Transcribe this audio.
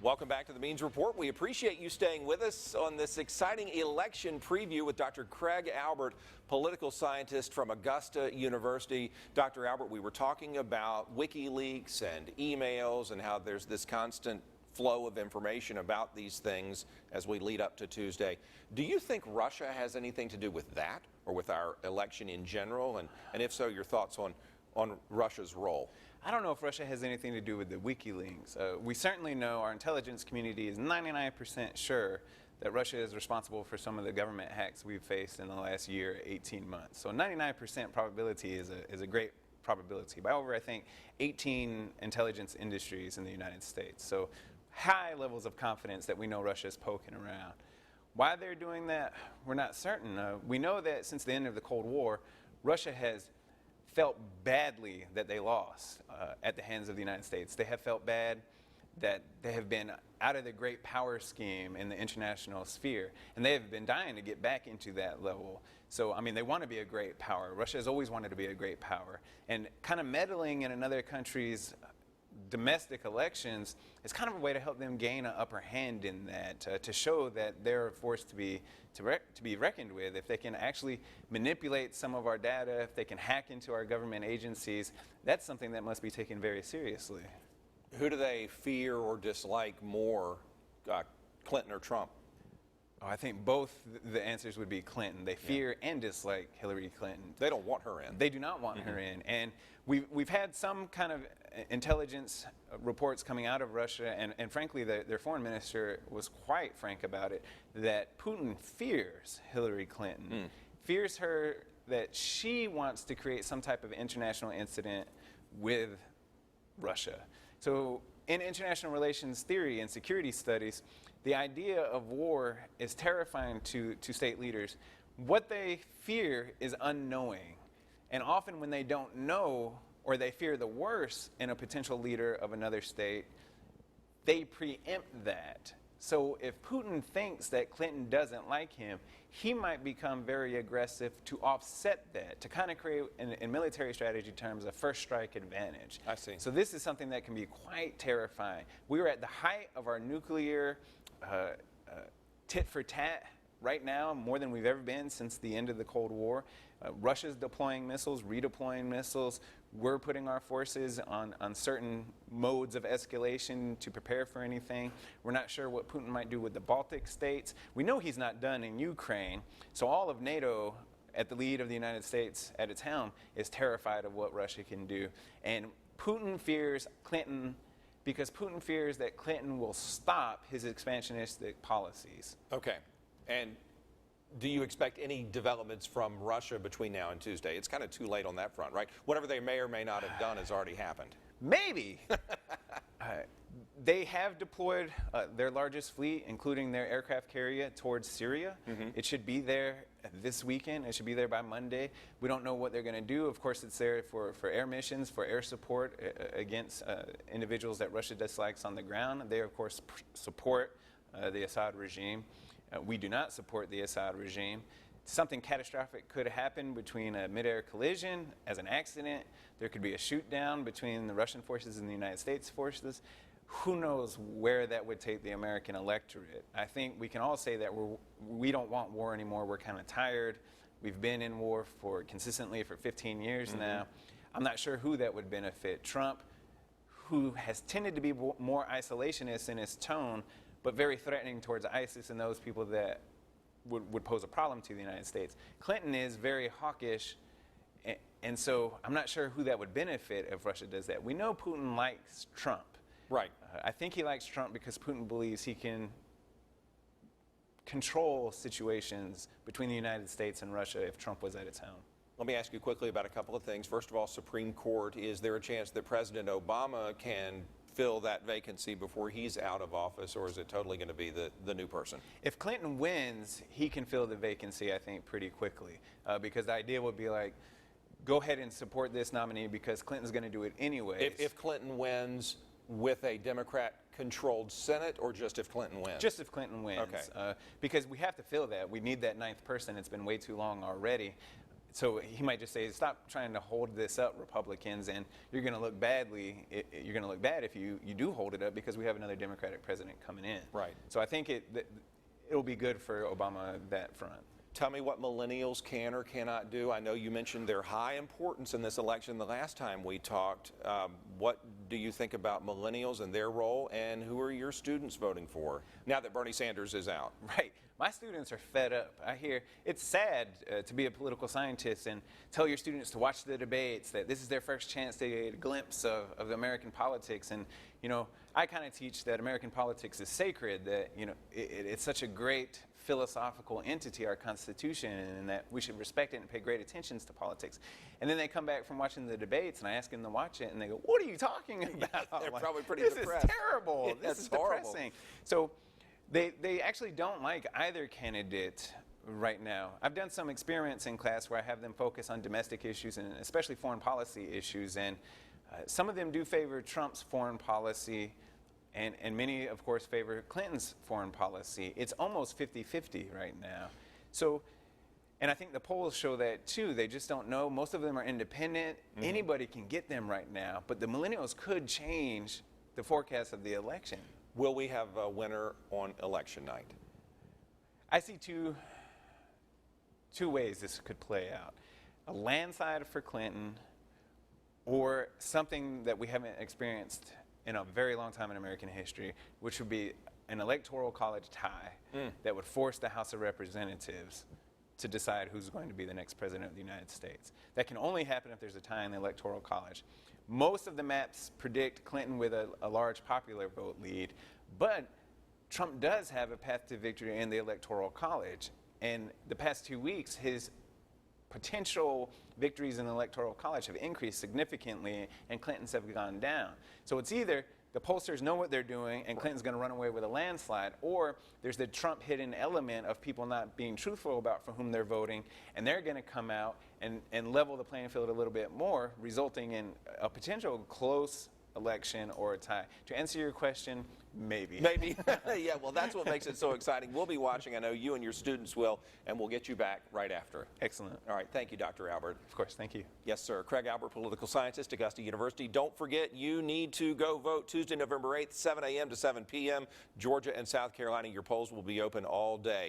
Welcome back to the Means Report. We appreciate you staying with us on this exciting election preview with Dr. Craig Albert, political scientist from Augusta University. Dr. Albert, we were talking about WikiLeaks and emails and how there's this constant flow of information about these things as we lead up to Tuesday. Do you think Russia has anything to do with that or with our election in general? And if so, your thoughts on Russia's role? I don't know if Russia has anything to do with the WikiLeaks. We certainly know, our intelligence community is 99% sure that Russia is responsible for some of the government hacks we've faced in the last year, 18 months. So 99% probability is a great probability. By over, I think, 18 intelligence industries in the United States. So high levels of confidence that we know Russia is poking around. Why they're doing that, we're not certain. We know that since the end of the Cold War, Russia has felt badly that they lost at the hands of the United States. They have felt bad that they have been out of the great power scheme in the international sphere, and they have been dying to get back into that level. So, I mean, they want to be a great power. Russia has always wanted to be a great power, and kind of meddling in another country's domestic elections is kind of a way to help them gain an upper hand in that, to show that they're a force to be reckoned with. If they can actually manipulate some of our data, if they can hack into our government agencies, that's something that must be taken very seriously. Who do they fear or dislike more, Clinton or Trump? Oh, I think both the answers would be Clinton. They fear and dislike Hillary Clinton. They don't want her in. They do not want her in. And we've had some kind of intelligence reports coming out of Russia, and frankly, their foreign minister was quite frank about it, that Putin fears Hillary Clinton, fears her, that she wants to create some type of international incident with Russia. So in international relations theory and security studies, the idea of war is terrifying to state leaders. What they fear is unknowing. And often when they don't know, or they fear the worst in a potential leader of another state, they preempt that. So if Putin thinks that Clinton doesn't like him, he might become very aggressive to offset that, to kind of create, in military strategy terms, a first strike advantage. I see. So this is something that can be quite terrifying. We are at the height of our nuclear tit for tat right now, more than we've ever been since the end of the Cold War. Russia's deploying missiles, redeploying missiles. We're putting our forces on certain modes of escalation to prepare for anything. We're not sure what Putin might do with the Baltic states. We know he's not done in Ukraine. So all of NATO, at the lead of the United States at its helm, is terrified of what Russia can do. And Putin fears Clinton because Putin fears that Clinton will stop his expansionistic policies. Okay. And do you expect any developments from Russia between now and Tuesday? It's kind of too late on that front, right? Whatever they may or may not have done has already happened. Maybe. They have deployed their largest fleet, including their aircraft carrier, towards Syria. It should be there this weekend. It should be there by Monday. We don't know what they're going to do. Of course, it's there for air missions, for air support against individuals that Russia dislikes on the ground. They, of course, support the Assad regime. We do not support the Assad regime. Something catastrophic could happen between a mid-air collision as an accident. There could be a shoot down between the Russian forces and the United States forces. Who knows where that would take the American electorate? I think we can all say that we don't want war anymore. We're kind of tired. We've been in war consistently for 15 years now. I'm not sure who that would benefit. Trump, who has tended to be more isolationist in his tone, but very threatening towards ISIS and those people that would pose a problem to the United States. Clinton is very hawkish, and so I'm not sure who that would benefit if Russia does that. We know Putin likes Trump. Right. I think he likes Trump because Putin believes he can control situations between the United States and Russia if Trump was at its helm. Let me ask you quickly about a couple of things. First of all, Supreme Court, is there a chance that President Obama can fill that vacancy before he's out of office, or is it totally going to be the new person? If Clinton wins, he can fill the vacancy, I think, pretty quickly, because the idea would be like, go ahead and support this nominee because Clinton's going to do it anyways. If Clinton wins with a Democrat-controlled Senate, or just if Clinton wins? Just if Clinton wins. Okay. Because we have to fill that. We need that ninth person. It's been way too long already. So he might just say, stop trying to hold this up, Republicans, and you're going to look badly. You're going to look bad if you do hold it up because we have another Democratic president coming in. Right. So I think it'll be good for Obama that front. Tell me what millennials can or cannot do. I know you mentioned their high importance in this election the last time we talked. What do you think about millennials and their role, and who are your students voting for now that Bernie Sanders is out? Right. My students are fed up. I hear it's sad to be a political scientist and tell your students to watch the debates, that this is their first chance to get a glimpse of American politics. And, you know, I kind of teach that American politics is sacred, that, you know, it's such a great philosophical entity, our Constitution, and that we should respect it and pay great attention to politics. And then they come back from watching the debates, and I ask them to watch it, and they go, "What are you talking about?" They're probably pretty this depressed. This is terrible. Yeah, this is horrible. depressing. So they actually don't like either candidate right now. I've done some experiments in class where I have them focus on domestic issues and especially foreign policy issues, and some of them do favor Trump's foreign policy, and many, of course, favor Clinton's foreign policy. It's almost 50-50 right now. So, and I think the polls show that too. They just don't know. Most of them are independent. Mm-hmm. Anybody can get them right now, but the millennials could change the forecast of the election. Will we have a winner on election night? I see two ways this could play out. A landslide for Clinton, or something that we haven't experienced in a very long time in American history, which would be an electoral college tie that would force the House of Representatives to decide who's going to be the next president of the United States. That can only happen if there's a tie in the electoral college. Most of the maps predict Clinton with a large popular vote lead, but Trump does have a path to victory in the electoral college. And the past 2 weeks, his potential victories in the electoral college have increased significantly, and Clinton's have gone down. So it's either the pollsters know what they're doing and Clinton's going to run away with a landslide, or there's the Trump hidden element of people not being truthful about for whom they're voting, and they're going to come out and level the playing field a little bit more, resulting in a potential close election or a tie. To answer your question, maybe. Maybe. Yeah, well, that's what makes it so exciting. We'll be watching. I know you and your students will, and we'll get you back right after. Excellent. All right. Thank you, Dr. Albert. Of course. Thank you. Yes, sir. Craig Albert, political scientist, Augusta University. Don't forget, you need to go vote Tuesday, November 8th, 7 a.m. to 7 p.m. Georgia and South Carolina, your polls will be open all day.